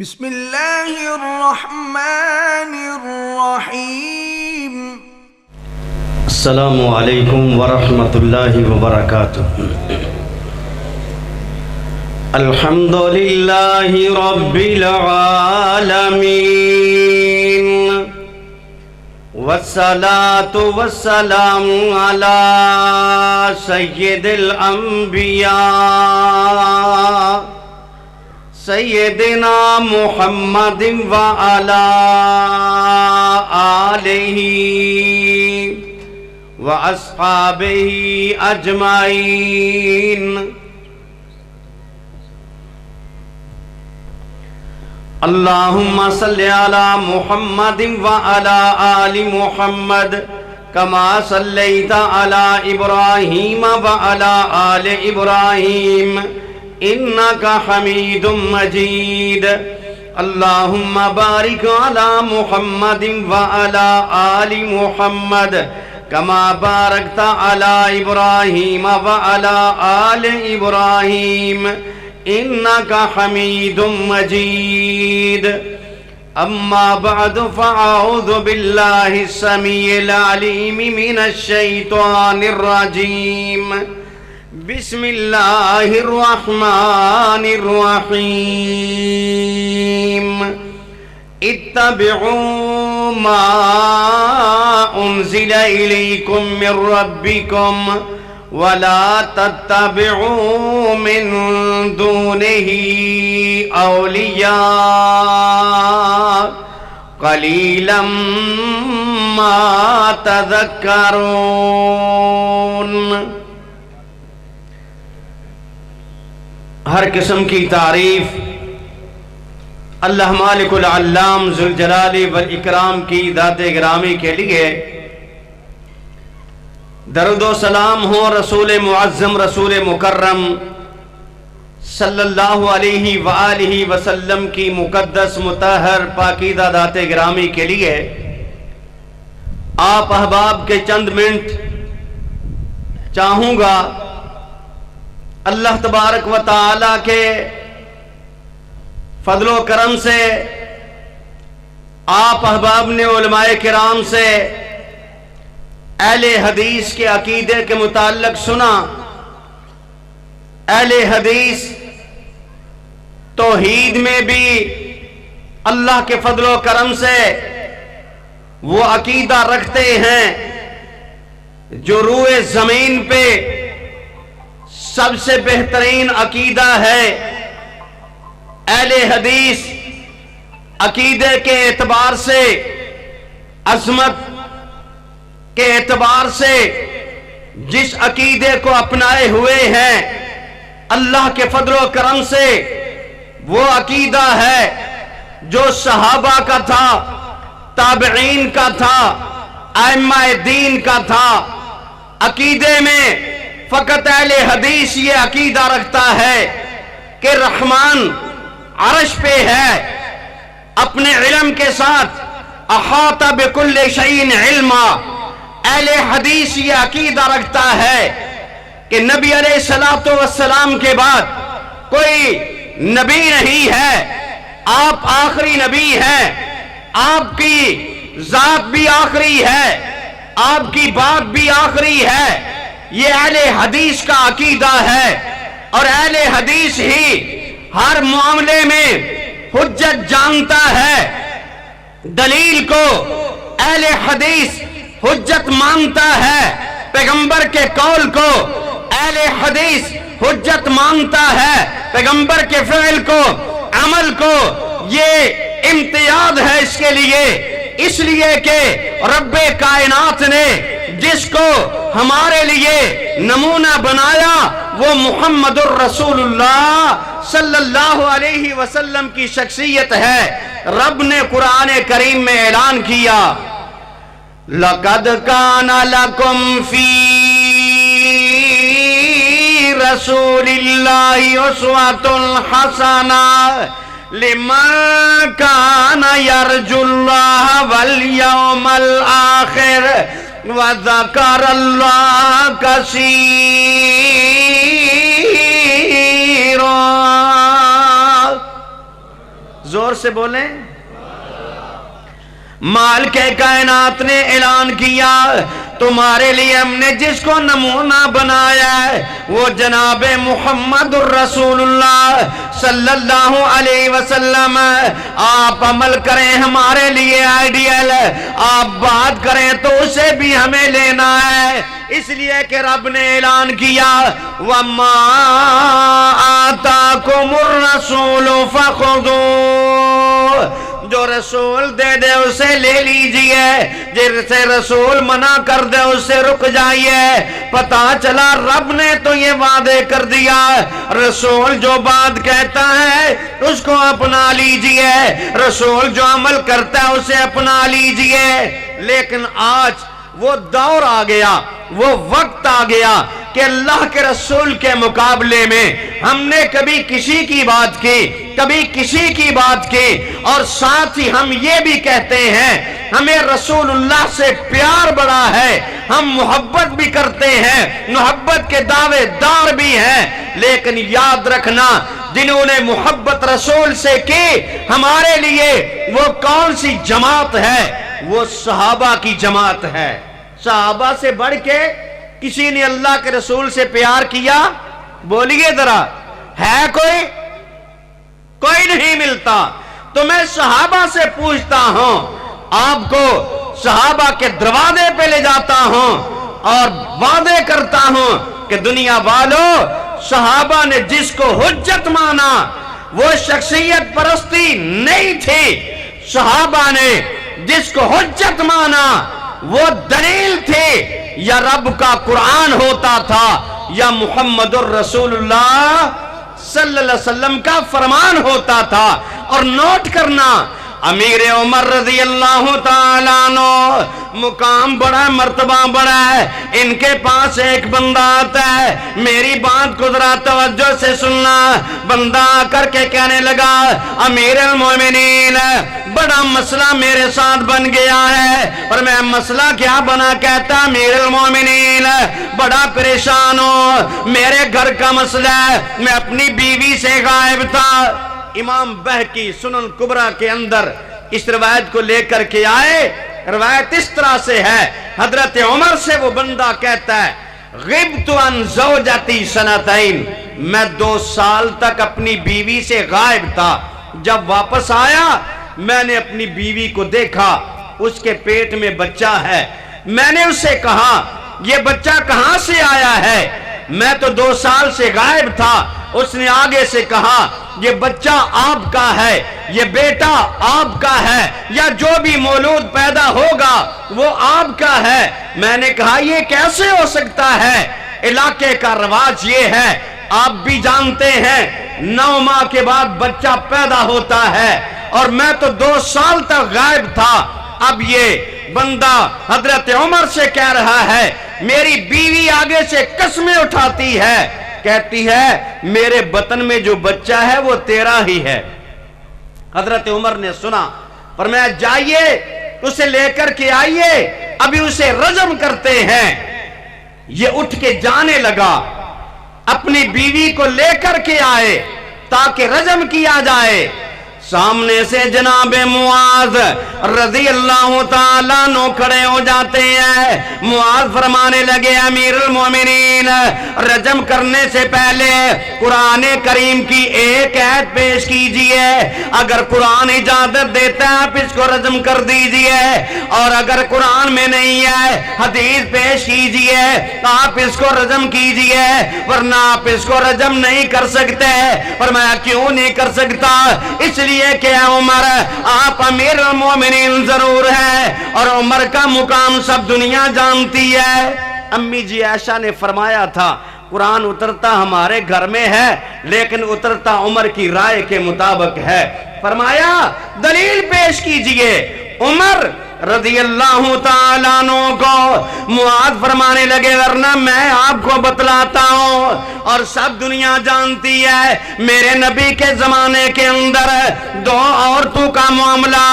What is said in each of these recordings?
بسم اللہ الرحمن الرحیم۔ السلام علیکم ورحمۃ اللہ وبرکاتہ۔ الحمد للہ رب العالمین والصلاة والسلام علی سید الانبیاء سیدنا محمد وعلی آلہ واصحابہ اجمعین۔ اللہم صلی علی محمد وعلی آل محمد کما صلیت علی ابراہیم وعلی آل ابراہیم انکا حمید مجید۔ اللہم بارک علی محمد وعلی آل محمد کما بارکت علی ابراہیم وعلی آل ابراہیم انکا حمید مجید۔ اما بعد فاعوذ باللہ السمیع العلیم من الشیطان الرجیم۔ بسم اللہ الرحمن الرحیم۔ اتبعوا ما انزل الیکم من ربکم ولا تتبعوا من دونه اولیاء قلیلا ما تذکرون۔ ہر قسم کی تعریف اللہ مالک العلام ذوالجلال والاکرام کی ذات گرامی کے لیے۔ درود و سلام ہو رسول معظم رسول مکرم صلی اللہ علیہ وآلہ وسلم کی مقدس مطہر پاکیزہ ذات گرامی کے لیے۔ آپ احباب کے چند منٹ چاہوں گا اللہ تبارک و تعالی کے فضل و کرم سے آپ احباب نے علماء کرام سے اہل حدیث کے عقیدے کے متعلق سنا۔ اہل حدیث توحید میں بھی اللہ کے فضل و کرم سے وہ عقیدہ رکھتے ہیں جو روئے زمین پہ سب سے بہترین عقیدہ ہے۔ اہل حدیث عقیدے کے اعتبار سے، عظمت کے اعتبار سے جس عقیدے کو اپنائے ہوئے ہیں، اللہ کے فضل و کرم سے وہ عقیدہ ہے جو صحابہ کا تھا، تابعین کا تھا، ائمہ دین کا تھا۔ عقیدے میں فقط اہل حدیث یہ عقیدہ رکھتا ہے کہ رحمان عرش پہ ہے، اپنے علم کے ساتھ احاط بکل شیء علما۔ اہل حدیث یہ عقیدہ رکھتا ہے کہ نبی علیہ السلام کے بعد کوئی نبی نہیں ہے، آپ آخری نبی ہیں، آپ کی ذات بھی آخری ہے، آپ کی بات بھی آخری ہے۔ یہ اہل حدیث کا عقیدہ ہے، اور اہل حدیث ہی ہر معاملے میں حجت جانتا ہے۔ دلیل کو اہل حدیث حجت مانتا ہے، پیغمبر کے قول کو اہل حدیث حجت مانتا ہے، پیغمبر کے فعل کو، عمل کو۔ یہ امتیاز ہے اس کے لیے، اس لیے کہ رب کائنات نے جس کو ہمارے لیے نمونہ بنایا وہ محمد الرسول اللہ صلی اللہ علیہ وسلم کی شخصیت ہے۔ رب نے قرآن کریم میں اعلان کیا، لَقَدْ كَانَ لَكُمْ فِي رَسُولِ اللَّهِ أُسْوَةٌ حَسَنَةٌ لِمَنْ كَانَ يَرْجُو اللَّهَ وَالْيَوْمَ الْآخِرَ وَذَكَرَ اللَّهَ كَثِيرًا۔ زور زور سے بولیں. مالک کائنات نے اعلان کیا تمہارے لیے ہم نے جس کو نمونہ بنایا ہے وہ جناب محمد الرسول اللہ صلی اللہ علیہ وسلم. آپ عمل کریں ہمارے لیے آئیڈیل ہے, آپ بات کریں تو اسے بھی ہمیں لینا ہے. اس لیے کہ رب نے اعلان کیا وَمَا آتَاكُمُ الرَّسُولُ فَخُذُوهُ, جو رسول دے دے اسے لے لیجئے, جسے رسول منع کر دے اسے رک جائیے. پتا چلا رب نے تو یہ وعدے کر دیا رسول جو بات کہتا ہے اس کو اپنا لیجئے, رسول جو عمل کرتا ہے اسے اپنا لیجئے. لیکن آج وہ دور آ گیا, وہ وقت آ گیا کہ اللہ کے رسول کے مقابلے میں ہم نے کبھی کسی کی بات کی, کبھی کسی کی بات کی, اور ساتھ ہی ہم یہ بھی کہتے ہیں ہمیں رسول اللہ سے پیار بڑا ہے, ہم محبت بھی کرتے ہیں, محبت کے دعوے دار بھی ہیں. لیکن یاد رکھنا جنہوں نے محبت رسول سے کی ہمارے لیے وہ کون سی جماعت ہے؟ وہ صحابہ کی جماعت ہے. صحابہ سے بڑھ کے کسی نے اللہ کے رسول سے پیار کیا؟ بولیے ذرا, ہے کوئی؟ کوئی نہیں ملتا. تو میں صحابہ سے پوچھتا ہوں, آپ کو صحابہ کے دروازے پہ لے جاتا ہوں اور وعدے کرتا ہوں کہ دنیا والوں صحابہ نے جس کو حجت مانا وہ شخصیت پرستی نہیں تھی, صحابہ نے جس کو حجت مانا وہ دلیل تھے, یا رب کا قرآن ہوتا تھا یا محمد الرسول اللہ صلی اللہ علیہ وسلم کا فرمان ہوتا تھا. اور نوٹ کرنا امیر عمر رضی اللہ تعالیٰ عنہ مقام بڑا, مرتبہ بڑا ہے. ان کے پاس ایک بندہ آتا ہے, میری بات کو ذرا توجہ سے سننا. بندہ آ کر کے کہنے لگا امیر المومنین بڑا مسئلہ میرے ساتھ بن گیا ہے. اور میں مسئلہ کیا بنا؟ کہتا امیر المومنین بڑا پریشان ہوں, میرے گھر کا مسئلہ ہے, میں اپنی بیوی سے غائب تھا. امام بہقی سنن کبریٰ کے اندر اس روایت کو لے کر کے آئے. روایت اس طرح سے ہے, حضرت عمر سے وہ بندہ کہتا ہے غبت عن زوجتی سنتین, میں 2 سال تک اپنی بیوی سے غائب تھا. جب واپس آیا میں نے اپنی بیوی کو دیکھا, اس کے پیٹ میں بچہ ہے. میں نے اسے کہا یہ بچہ کہاں سے آیا ہے؟ میں تو 2 سال سے غائب تھا. اس نے آگے سے کہا یہ بچہ آپ کا ہے, یہ بیٹا آپ کا ہے, یا جو بھی مولود پیدا ہوگا وہ آپ کا ہے. میں نے کہا یہ کیسے ہو سکتا ہے؟ علاقے کا رواج یہ ہے, آپ بھی جانتے ہیں 9 ماہ کے بعد بچہ پیدا ہوتا ہے, اور میں تو 2 سال تک غائب تھا. اب یہ بندہ حضرت عمر سے کہہ رہا ہے, میری بیوی آگے سے قسمیں اٹھاتی ہے, کہتی ہے میرے بطن میں جو بچہ ہے وہ تیرا ہی ہے. حضرت عمر نے سنا, فرمایا جائیے اسے لے کر کے آئیے, ابھی اسے رجم کرتے ہیں. یہ اٹھ کے جانے لگا, اپنی بیوی کو لے کر کے آئے تاکہ رجم کیا جائے. سامنے سے جناب معاذ رضی اللہ تعالیٰ عنہ کھڑے ہو جاتے ہیں. معاذ فرمانے لگے امیر المومنین رجم کرنے سے پہلے قرآن کریم کی ایک آیت پیش کیجئے, اگر قرآن اجازت دیتا ہے آپ اس کو رجم کر دیجئے, اور اگر قرآن میں نہیں ہے حدیث پیش کیجئے آپ اس کو رجم کیجئے, ورنہ آپ اس کو رجم نہیں کر سکتے. اور میں کیوں نہیں کر سکتا؟ اس لیے کہ عمر آپ امیر المومنین ضرور ہے, اور عمر کا مقام سب دنیا جانتی ہے. امی جی عائشہ نے فرمایا تھا قرآن اترتا ہمارے گھر میں ہے لیکن اترتا عمر کی رائے کے مطابق ہے. فرمایا دلیل پیش کیجئے. عمر رضی اللہ تعالیٰ عنہ کو معاذ فرمانے لگے ورنہ میں آپ کو بتلاتا ہوں اور سب دنیا جانتی ہے میرے نبی کے زمانے کے اندر دو عورتوں کا معاملہ،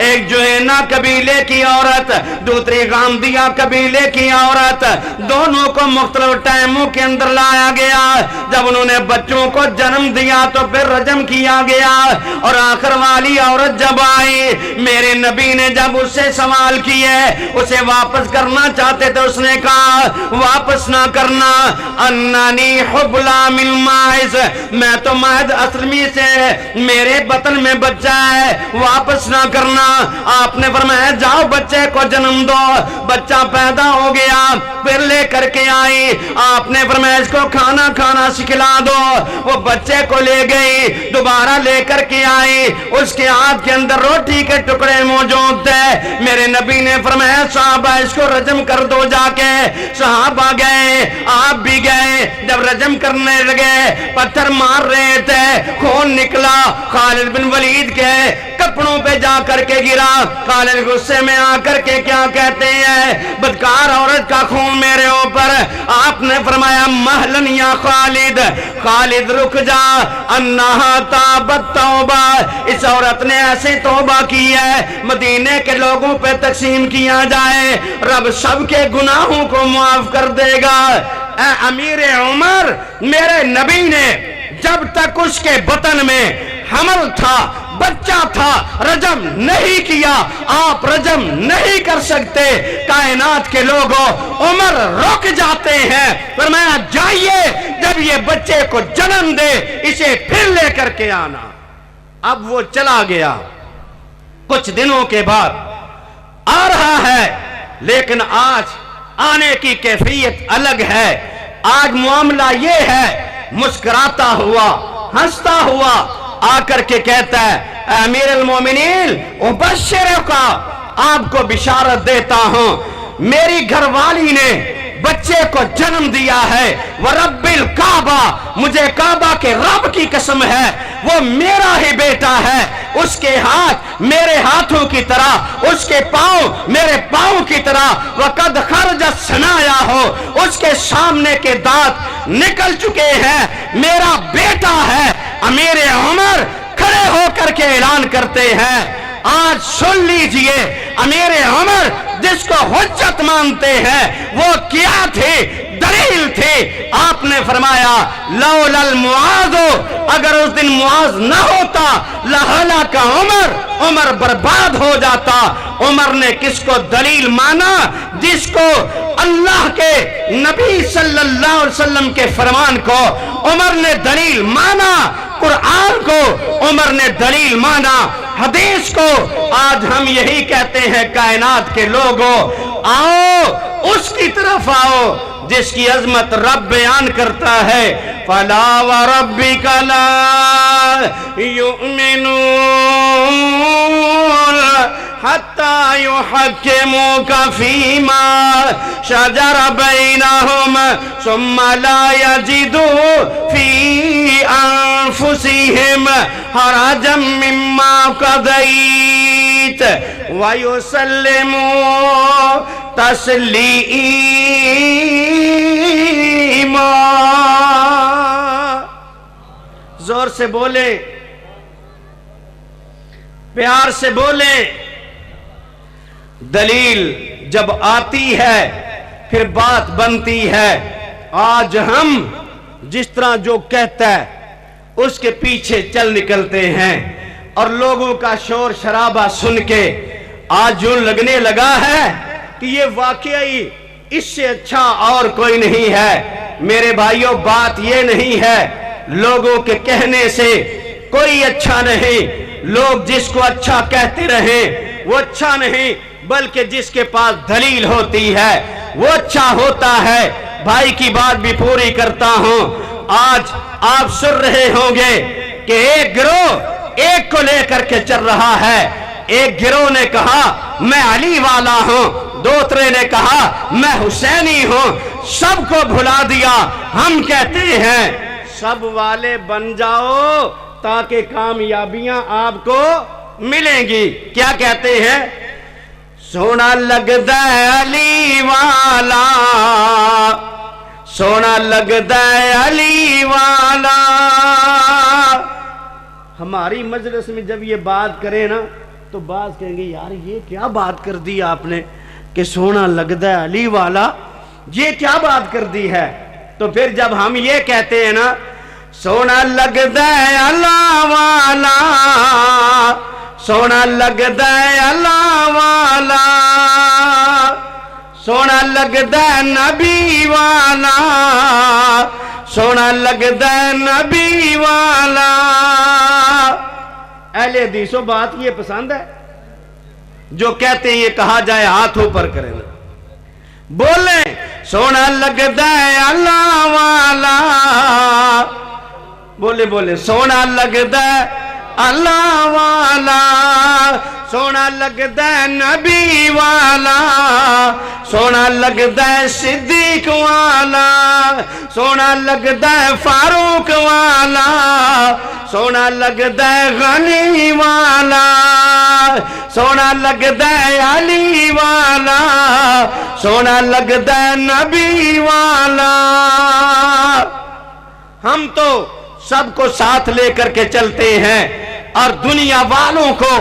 ایک جو ہے نا قبیلے کی عورت، دوسری غامدیہ قبیلے کی عورت، دونوں کو مختلف ٹائموں کے اندر لایا گیا۔ جب انہوں نے بچوں کو جنم دیا تو پھر رجم کیا گیا، اور آخر والی عورت جب آئی میرے نبی نے جب اس سے سوال کیے، اسے واپس کرنا چاہتے تھے، اس نے کہا واپس نہ کرنا، انانی حبلا من ماعز، میں تو مہد اسلمی سے میرے بطن میں بچہ ہے، واپس نہ کرنا۔ آپ نے فرمایا جاؤ بچے کو جنم دو، بچہ پیدا ہو گیا، پھر لے کر کے آئی، آپ نے فرمایا اس کو کھانا کھانا سکھلا دو، وہ بچے کو لے گئی، دوبارہ لے کر کے آئی، اس کے ہاتھ کے اندر روٹی کے ٹکڑے موجود تھے۔ میرے نبی نے فرمایا صحابہ اس کو رجم کر دو جا کے، صحابہ گئے، آپ بھی گئے، جب رجم کرنے لگے پتھر مار رہے تھے، خون نکلا، خالد بن ولید کے کپڑوں پہ جا کر کے گرا، خالد غصے میں آ کر کے کیا کہتے ہیں بدکار عورت کا خون میرے اوپر، آپ نے فرمایا مہلن یا خالد، خالد رک جا، انہا تابت توبہ، اس عورت نے ایسی توبہ کی ہے مدینے کے لوگوں پہ تقسیم کیا جائے رب سب کے گناہوں کو معاف کر دے گا۔ اے امیر عمر، میرے نبی نے جب تک اس کے بطن میں حمل تھا، بچہ تھا، رجم نہیں کیا، آپ رجم نہیں کر سکتے۔ کائنات کے لوگوں عمر رک جاتے ہیں، فرمایا جائیے جب یہ بچے کو جنم دے اسے پھر لے کر کے آنا۔ اب وہ چلا گیا، کچھ دنوں کے بعد آ رہا ہے، لیکن آج آنے کی کیفیت الگ ہے۔ آج معاملہ یہ ہے مسکراتا ہوا، ہنستا ہوا آ کر کے کہتا ہے امیر المومنین ابشرک، آپ کو بشارت دیتا ہوں میری گھر والی نے بچے کو جنم دیا ہے، ورب الکعبہ، مجھے کعبہ کے رب کی قسم ہے وہ میرا ہی بیٹا ہے، اس کے ہاتھ میرے ہاتھوں کی طرح، اس کے پاؤں میرے پاؤں کی طرح، وقد خرجت ثنایا ہو، اس کے سامنے کے دانت نکل چکے ہیں، میرا بیٹا ہے۔ امیر عمر کھڑے ہو کر کے اعلان کرتے ہیں آج سن لیجئے امیر عمر جس کو حجت مانتے ہیں وہ کیا تھے، دلیل تھے۔ آپ نے فرمایا لولا المعاذ، اگر اس دن معاذ نہ ہوتا لہلک عمر، عمر برباد ہو جاتا۔ عمر نے کس کو دلیل مانا؟ جس کو اللہ کے نبی صلی اللہ علیہ وسلم کے فرمان کو عمر نے دلیل مانا، قرآن کو عمر نے دلیل مانا، حدیث کو۔ آج ہم یہی کہتے ہیں کائنات کے لوگوں آؤ اس کی طرف آؤ جس کی عظمت رب بیان کرتا ہے فلا وربک لا یؤمنون حتی یحکموک فیما شجر بینہم ثم لا یجدوا فی انفسہم حرجا مما قضیت ویسلموا تسلیما۔ زور سے بولیں، پیار سے بولیں۔ دلیل جب آتی ہے پھر بات بنتی ہے۔ آج ہم جس طرح جو کہتا ہے اس کے پیچھے چل نکلتے ہیں اور لوگوں کا شور شرابہ سن کے آج جو لگنے لگا ہے کہ یہ واقعی اس سے اچھا اور کوئی نہیں ہے۔ میرے بھائیوں بات یہ نہیں ہے لوگوں کے کہنے سے کوئی اچھا نہیں، لوگ جس کو اچھا کہتے رہیں وہ اچھا نہیں، بلکہ جس کے پاس دلیل ہوتی ہے وہ اچھا ہوتا ہے۔ بھائی کی بات بھی پوری کرتا ہوں۔ آج آپ سن رہے ہوں گے کہ ایک گروہ ایک کو لے کر کے چل رہا ہے۔ ایک گروہ نے کہا میں علی والا ہوں، دوسرے نے کہا میں حسینی ہوں، سب کو بھلا دیا۔ ہم کہتے ہیں سب والے بن جاؤ تاکہ کامیابیاں آپ کو ملیں گی۔ کیا کہتے ہیں؟ سونا لگدا ہے علی والا، سونا لگدا ہے علی والا۔ ہماری مجلس میں جب یہ بات کرے نا تو بعض کہیں گے یار یہ کیا بات کر دی آپ نے کہ سونا لگدا ہے علی والا، یہ کیا بات کر دی ہے؟ تو پھر جب ہم یہ کہتے ہیں نا سونا لگدا ہے اللہ والا، سونا لگدا ہے اللہ والا، سونا لگدا ہے نبی والا، سونا لگدا ہے نبی والا۔ اہل حدیثوں بات یہ پسند ہے؟ جو کہتے ہیں یہ کہا جائے ہاتھ اوپر کریں، بولیں سونا لگدا ہے اللہ والا، بولے بولے سونا لگدا ہے اللہ والا، سونا لگدا ہے نبی والا، سونا لگدا ہے صدیق والا، سونا لگدا ہے فاروق والا، سونا لگدا ہے غنی والا، سونا لگدا ہے علی والا، سونا لگدا ہے نبی والا۔ ہم تو سب کو ساتھ لے کر کے چلتے ہیں اور دنیا والوں کو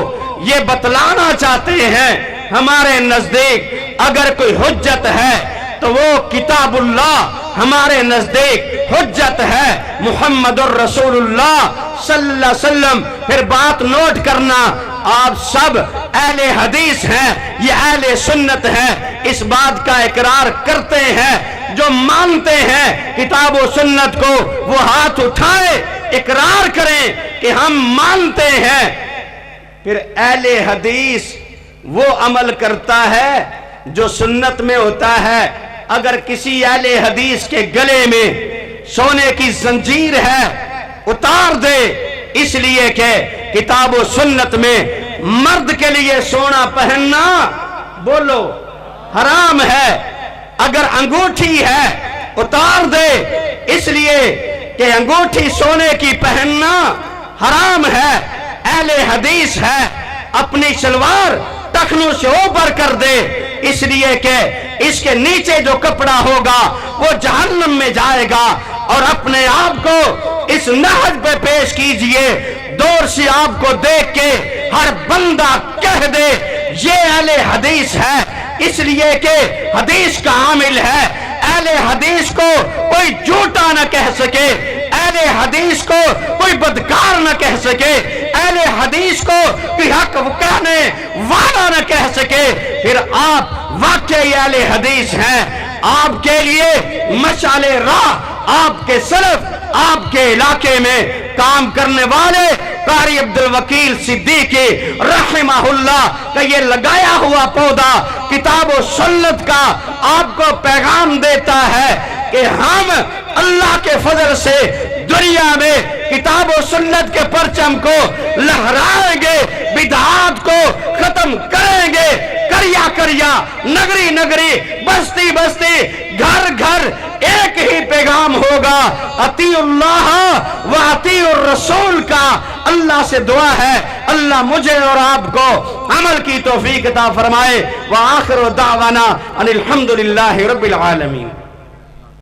یہ بتلانا چاہتے ہیں ہمارے نزدیک اگر کوئی حجت ہے تو وہ کتاب اللہ ہمارے نزدیک حجت ہے، محمد الرسول اللہ صلی اللہ علیہ وسلم۔ پھر بات نوٹ کرنا، آپ سب اہل حدیث ہیں، یہ اہل سنت ہیں، اس بات کا اقرار کرتے ہیں، جو مانتے ہیں کتاب و سنت کو وہ ہاتھ اٹھائے، اقرار کریں کہ ہم مانتے ہیں۔ پھر اہل حدیث وہ عمل کرتا ہے جو سنت میں ہوتا ہے۔ اگر کسی اہل حدیث کے گلے میں سونے کی زنجیر ہے اتار دے، اس لیے کہ کتاب و سنت میں مرد کے لیے سونا پہننا بولو حرام ہے۔ اگر انگوٹھی ہے اتار دے، اس لیے کہ انگوٹھی سونے کی پہننا حرام ہے۔ اہل حدیث ہے اپنی شلوار ٹخنوں سے اوپر کر دے، اس لیے کہ اس کے نیچے جو کپڑا ہوگا وہ جہنم میں جائے گا۔ اور اپنے آپ کو اس نہج پہ پیش کیجئے، دور سے آپ کو دیکھ کے ہر بندہ کہہ دے یہ اہل حدیث ہے، اس لیے کہ حدیث کا عامل ہے۔ اہل حدیث کو کوئی جھوٹا نہ کہہ سکے، اہل حدیث کو کوئی بدکار نہ کہہ سکے، اہل حدیث کو کوئی حق کہنے والا نہ کہہ سکے۔ پھر آپ واقعی اہل حدیث ہیں۔ آپ کے لیے مشعل راہ آپ کے سلف، آپ کے علاقے میں کام کرنے والے قاری عبدالوکیل صدیقی رحمہ اللہ کا یہ لگایا ہوا پودا کتاب و سنت کا آپ کو پیغام دیتا ہے کہ ہم اللہ کے فضل سے دنیا میں کتاب و سنت کے پرچم کو لہرائیں گے، بدعات کو ختم کریں گے، کریا کریا، نگری نگری، بستی بستی، گھر گھر ایک ہی پیغام ہوگا، اطیع اللہ و اطیع الرسول کا۔ اللہ سے دعا ہے اللہ مجھے اور آپ کو عمل کی توفیق عطا فرمائے۔ وآخر دعوانا ان الحمدللہ رب العالمین۔